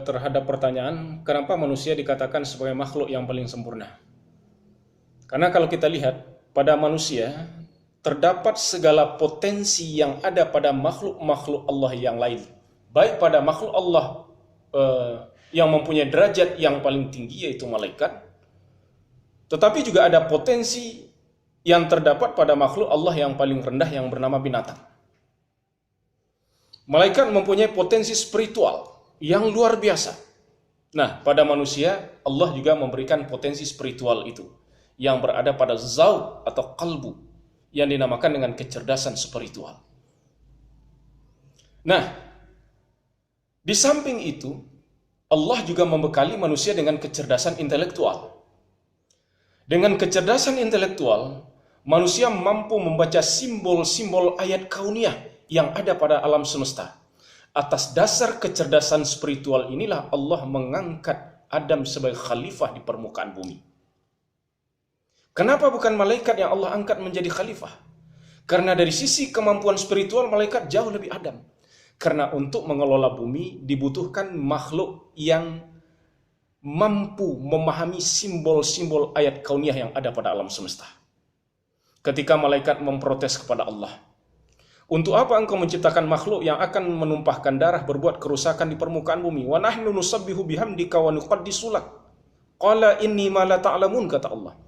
terhadap pertanyaan kenapa manusia dikatakan sebagai makhluk yang paling sempurna. Karena kalau kita lihat pada manusia terdapat segala potensi yang ada pada makhluk-makhluk Allah yang lain. Baik pada makhluk Allah yang mempunyai derajat yang paling tinggi yaitu malaikat, tetapi juga ada potensi yang terdapat pada makhluk Allah yang paling rendah yang bernama binatang. Malaikat mempunyai potensi spiritual yang luar biasa. Nah, pada manusia Allah juga memberikan potensi spiritual itu yang berada pada zauk atau kalbu yang dinamakan dengan kecerdasan spiritual. Nah, di samping itu Allah juga membekali manusia dengan kecerdasan intelektual. Dengan kecerdasan intelektual, manusia mampu membaca simbol-simbol ayat kauniyah yang ada pada alam semesta. Atas dasar kecerdasan spiritual inilah Allah mengangkat Adam sebagai khalifah di permukaan bumi. Kenapa bukan malaikat yang Allah angkat menjadi khalifah? Karena dari sisi kemampuan spiritual malaikat jauh lebih Adam. Karena untuk mengelola bumi dibutuhkan makhluk yang mampu memahami simbol-simbol ayat kauniyah yang ada pada alam semesta. Ketika malaikat memprotes kepada Allah, untuk apa engkau menciptakan makhluk yang akan menumpahkan darah, berbuat kerusakan di permukaan bumi? Wa nahnu nusabbihu bihamdika wa nuqaddisu lak. Qala inni ma la ta'lamun, kata Allah.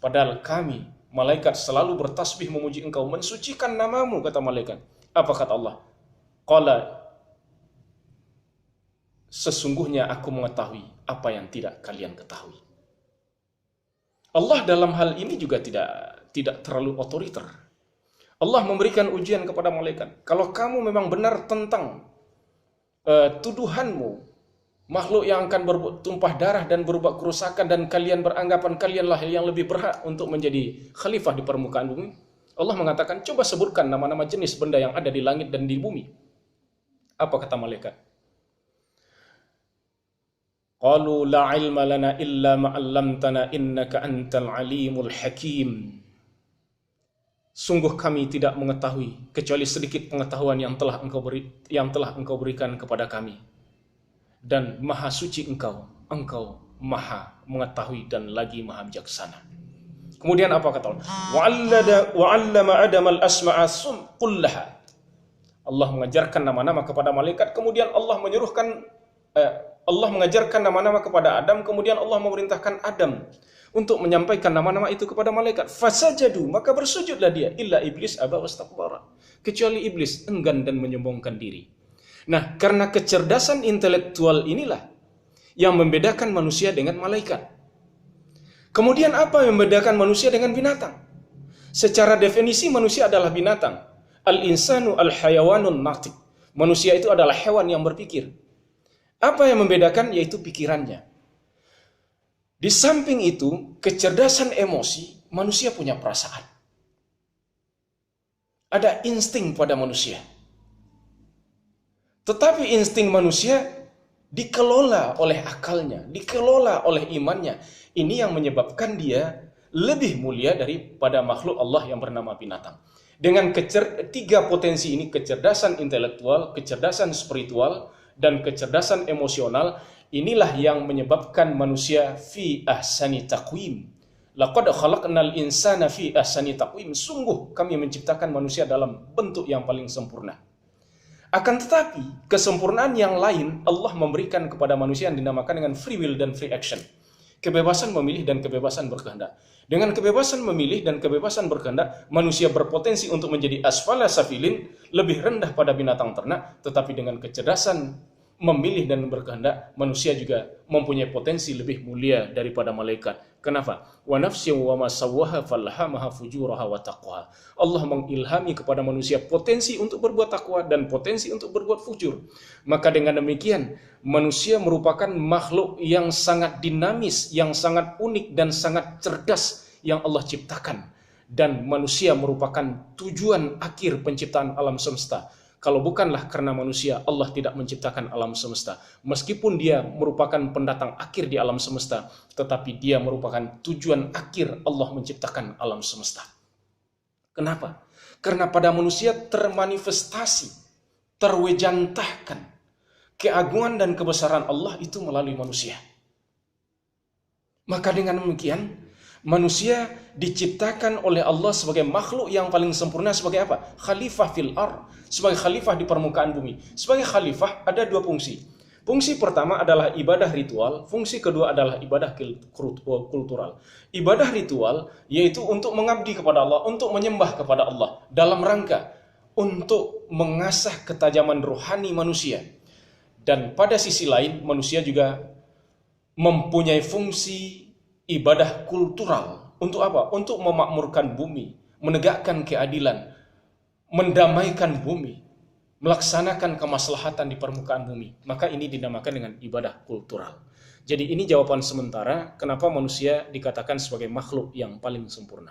Padahal kami, malaikat, selalu bertasbih memuji engkau, mensucikan namamu, kata malaikat. Apa kata Allah? Qala, sesungguhnya aku mengetahui apa yang tidak kalian ketahui. Allah dalam hal ini juga tidak terlalu otoriter. Allah memberikan ujian kepada malaikat. Kalau kamu memang benar tentang tuduhanmu, makhluk yang akan bertumpah darah dan berbuat kerusakan, dan kalian beranggapan kalianlah yang lebih berhak untuk menjadi khalifah di permukaan bumi, Allah mengatakan, coba sebutkan nama-nama jenis benda yang ada di langit dan di bumi. Apa kata malaikat? Qalu la ilma lana illa ma 'allamtana innaka antal alimul hakim. Sungguh kami tidak mengetahui kecuali sedikit pengetahuan yang telah engkau berikan kepada kami. Dan maha suci engkau maha mengetahui dan lagi maha bijaksana. Kemudian apa kata Allah? Wa 'allama Adam al-asma'a kullaha. Allah mengajarkan nama-nama kepada malaikat, kemudian Allah mengajarkan nama-nama kepada Adam, kemudian Allah memerintahkan Adam untuk menyampaikan nama-nama itu kepada malaikat. Fasajadu, maka bersujudlah dia, illa iblis aba wastakbara, kecuali iblis enggan dan menyombongkan diri. Nah, karena kecerdasan intelektual inilah yang membedakan manusia dengan malaikat. Kemudian apa yang membedakan manusia dengan binatang? Secara definisi manusia adalah binatang. Al-insanu al-hayawanun natiq. Manusia itu adalah hewan yang berpikir. Apa yang membedakan? Yaitu pikirannya. Di samping itu, kecerdasan emosi, manusia punya perasaan. Ada insting pada manusia. Tetapi insting manusia dikelola oleh akalnya, dikelola oleh imannya. Ini yang menyebabkan dia lebih mulia daripada makhluk Allah yang bernama binatang. Dengan tiga potensi ini, kecerdasan intelektual, kecerdasan spiritual, dan kecerdasan emosional, inilah yang menyebabkan manusia fi ahsani taqwim. Laqad khalaqnal insana fi ahsani taqwim. Sungguh kami menciptakan manusia dalam bentuk yang paling sempurna. Akan tetapi, kesempurnaan yang lain Allah memberikan kepada manusia yang dinamakan dengan free will dan free action. Kebebasan memilih dan kebebasan berkehendak. Dengan kebebasan memilih dan kebebasan berkehendak, manusia berpotensi untuk menjadi asfala safilin, lebih rendah pada binatang ternak, tetapi dengan kecerdasan memilih dan berkehendak, manusia juga mempunyai potensi lebih mulia daripada malaikat. Kenapa? Wa nafsin wa ma sawwaha falhamaha fujuraha wa taqwaha. Allah mengilhami kepada manusia potensi untuk berbuat takwa dan potensi untuk berbuat fujur. Maka dengan demikian, manusia merupakan makhluk yang sangat dinamis, yang sangat unik dan sangat cerdas yang Allah ciptakan. Dan manusia merupakan tujuan akhir penciptaan alam semesta. Kalau bukanlah karena manusia, Allah tidak menciptakan alam semesta. Meskipun dia merupakan pendatang akhir di alam semesta, tetapi dia merupakan tujuan akhir Allah menciptakan alam semesta. Kenapa? Karena pada manusia termanifestasi, terwejantahkan keagungan dan kebesaran Allah itu melalui manusia. Maka dengan demikian, manusia diciptakan oleh Allah sebagai makhluk yang paling sempurna sebagai apa? Khalifah fil ar, sebagai khalifah di permukaan bumi. Sebagai khalifah ada dua fungsi. Fungsi pertama adalah ibadah ritual, fungsi kedua adalah ibadah kultural. Ibadah ritual yaitu untuk mengabdi kepada Allah, untuk menyembah kepada Allah dalam rangka untuk mengasah ketajaman rohani manusia. Dan pada sisi lain manusia juga mempunyai fungsi ibadah kultural. Untuk apa? Untuk memakmurkan bumi, menegakkan keadilan, mendamaikan bumi, melaksanakan kemaslahatan di permukaan bumi. Maka ini dinamakan dengan ibadah kultural. Jadi ini jawaban sementara kenapa manusia dikatakan sebagai makhluk yang paling sempurna.